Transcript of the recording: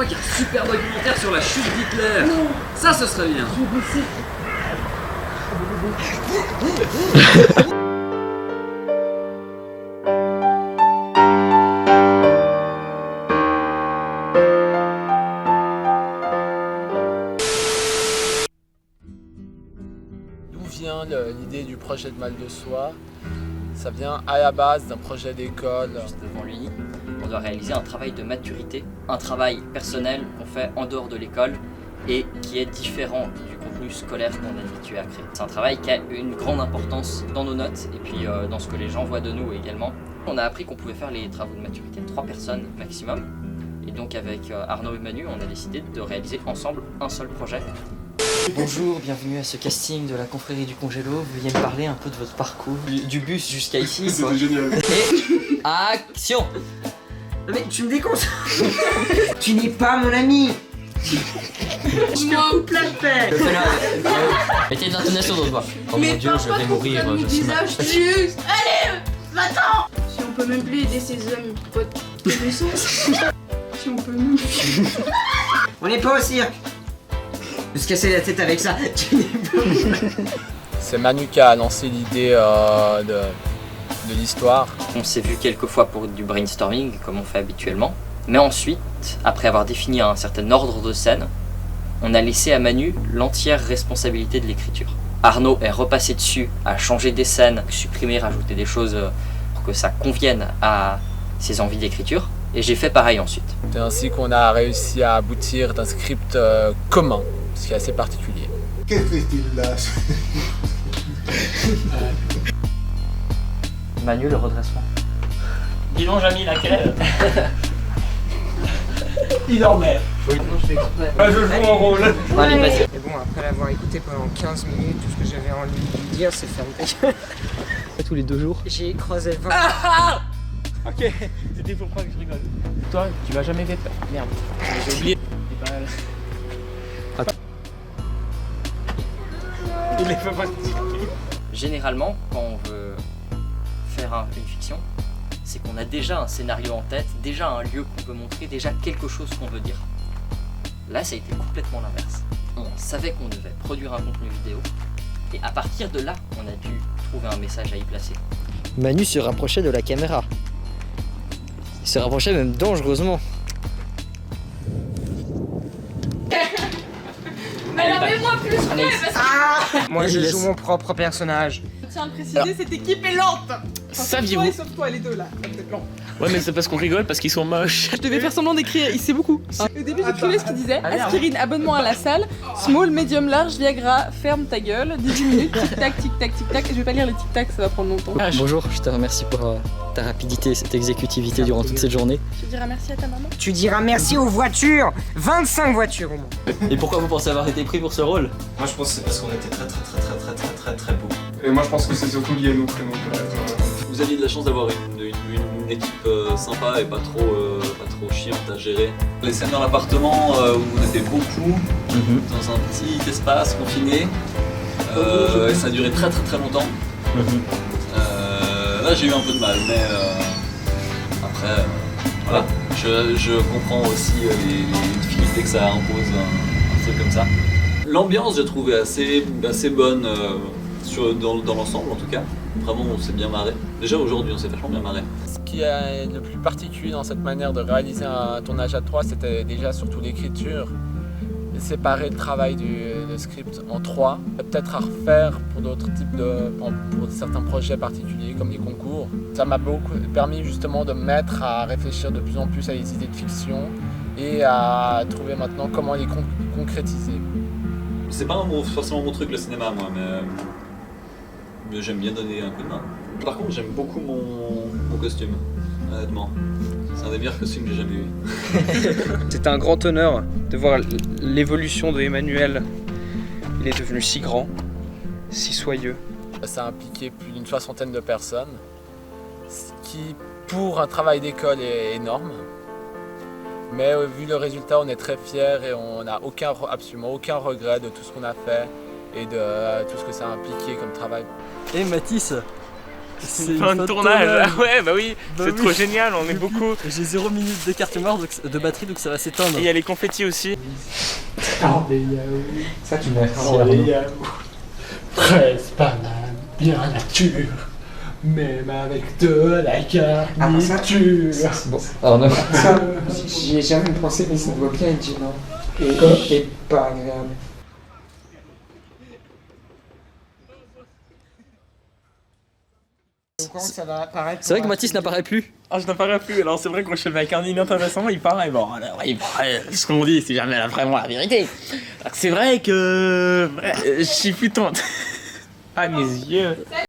crois qu'il y a un super documentaire sur la chute d'Hitler. Ça, ce serait bien. D'où vient l'idée du projet de Mal de Soie? Ça vient à la base d'un projet d'école. Juste devant lui, on doit réaliser un travail de maturité, un travail personnel qu'on fait en dehors de l'école et qui est différent du contenu scolaire qu'on est habitué à créer. C'est un travail qui a une grande importance dans nos notes et puis dans ce que les gens voient de nous également. On a appris qu'on pouvait faire les travaux de maturité 3 personnes maximum. Et donc avec Arnaud et Manu, on a décidé de réaliser ensemble un seul projet. Bonjour, bienvenue à ce casting de la confrérie du Congélo. Veuillez me parler un peu de votre parcours, du bus jusqu'à ici. C'était génial. Et action! Mais tu me déconcentres. Tu n'es pas mon ami. Je m'en coupe la paix. Mettez une intonation dans voix. Oh mon dieu, je vais mourir, je suis mal. Juste. Allez, va-t'en. Si on peut même plus aider ces hommes potes de naissance. Si on peut même plus. On n'est pas au cirque. De se casser la tête avec ça. Tu n'es pas... C'est Manu qui a lancé l'idée de l'histoire. On s'est vu quelques fois pour du brainstorming, comme on fait habituellement. Mais ensuite, après avoir défini un certain ordre de scène, on a laissé à Manu l'entière responsabilité de l'écriture. Arnaud est repassé dessus, a changé des scènes, supprimé, rajouté des choses pour que ça convienne à ses envies d'écriture. Et j'ai fait pareil ensuite. C'est ainsi qu'on a réussi à aboutir d'un script commun, ce qui est assez particulier. Qu'est-ce qu'il là? Manu, le redressement. Dis donc Jamil, laquelle? Il en met. Oui, non, je fais exprès. Ah, je joue mon rôle. Allez, vas-y. Mais bon, après l'avoir écouté pendant 15 minutes, tout ce que j'avais envie de lui dire, c'est ferme ta gueule. Tous les 2 jours. J'ai croisé 20. Ok, c'était pour pas que je rigole. Toi, tu vas jamais vite. Merde. J'ai oublié. Il est pas Généralement, quand on veut faire une fiction, c'est qu'on a déjà un scénario en tête, déjà un lieu qu'on veut montrer, déjà quelque chose qu'on veut dire. Là, ça a été complètement l'inverse. On savait qu'on devait produire un contenu vidéo, et à partir de là, on a dû trouver un message à y placer. Manu se rapprochait de la caméra. Il se rapprochait même dangereusement. Alors mets-moi plus près parce que Moi, je Yes. joue mon propre personnage. je tiens à le préciser, cette équipe est lente. Saviez-vous? Toi et sauf toi, les deux là. Vous êtes lents. Ouais, mais c'est parce qu'on rigole, parce qu'ils sont moches. Je devais faire semblant d'écrire, il sait beaucoup. Au début, j'écrivais ce qu'il disait. Aspirine, abonnement à la salle. Small, medium, large, Viagra, ferme ta gueule. 18 minutes, tic-tac, tic-tac, tic-tac. Je vais pas lire les tic-tac, ça va prendre longtemps. Bonjour, je te remercie pour ta rapidité et cette exécutivité durant toute cette journée. Tu diras merci à ta maman. Tu diras merci aux voitures. 25 voitures au moins. Et pourquoi vous pensez avoir été pris pour ce rôle? Moi je pense que c'est parce qu'on était très beaux. Et moi je pense que c'est surtout lié à nos prénoms. Vous aviez de la chance d'avoir une équipe sympa et pas trop chiante à gérer. Les scènes dans l'appartement où on était beaucoup, dans un petit espace confiné, et ça a duré très longtemps. Là j'ai eu un peu de mal, mais après voilà. Je comprends aussi les difficultés que ça impose un truc comme ça. L'ambiance j'ai trouvé assez bonne dans l'ensemble en tout cas. Vraiment on s'est bien marré. Déjà aujourd'hui on s'est vachement bien marré. Ce qui est le plus particulier dans cette manière de réaliser un tournage à 3, c'était déjà surtout l'écriture. Séparer le travail du script en 3, peut-être à refaire pour d'autres types pour certains projets particuliers comme les concours. Ça m'a beaucoup permis justement de me mettre à réfléchir de plus en plus à des idées de fiction et à trouver maintenant comment les concrétiser. C'est pas forcément mon truc le cinéma moi, mais j'aime bien donner un coup de main. Par contre j'aime beaucoup mon costume, honnêtement. C'est un des meilleurs costumes que j'ai jamais eu. C'est un grand honneur de voir l'évolution de Emmanuel. Il est devenu si grand, si soyeux. Ça a impliqué plus d'une 60aine de personnes, ce qui pour un travail d'école est énorme. Mais vu le résultat, on est très fiers et on n'a absolument aucun regret de tout ce qu'on a fait et de tout ce que ça a impliqué comme travail. Et Mathis, C'est fin de tournage. Ah ouais, bah oui, c'est trop génial, on est beaucoup. J'ai 0 minute de carte mort de batterie donc ça va s'éteindre. Et il y a les confettis aussi. Ça, tu m'as Presse pas mal, bien nature, même avec de la garniture. Bon, alors non, ça, j'y ai jamais pensé, mais ça doit bien être gênant. Et pas agréable. Ça va apparaître. C'est vrai que Mathis n'apparaît plus. Ah, je n'apparais plus. Alors, c'est vrai qu'on je avec un inintéressant, il paraît. Bon, alors, ce qu'on dit, c'est jamais vraiment la vérité. Alors, c'est vrai que. Je suis plutôt. Ah, mes yeux.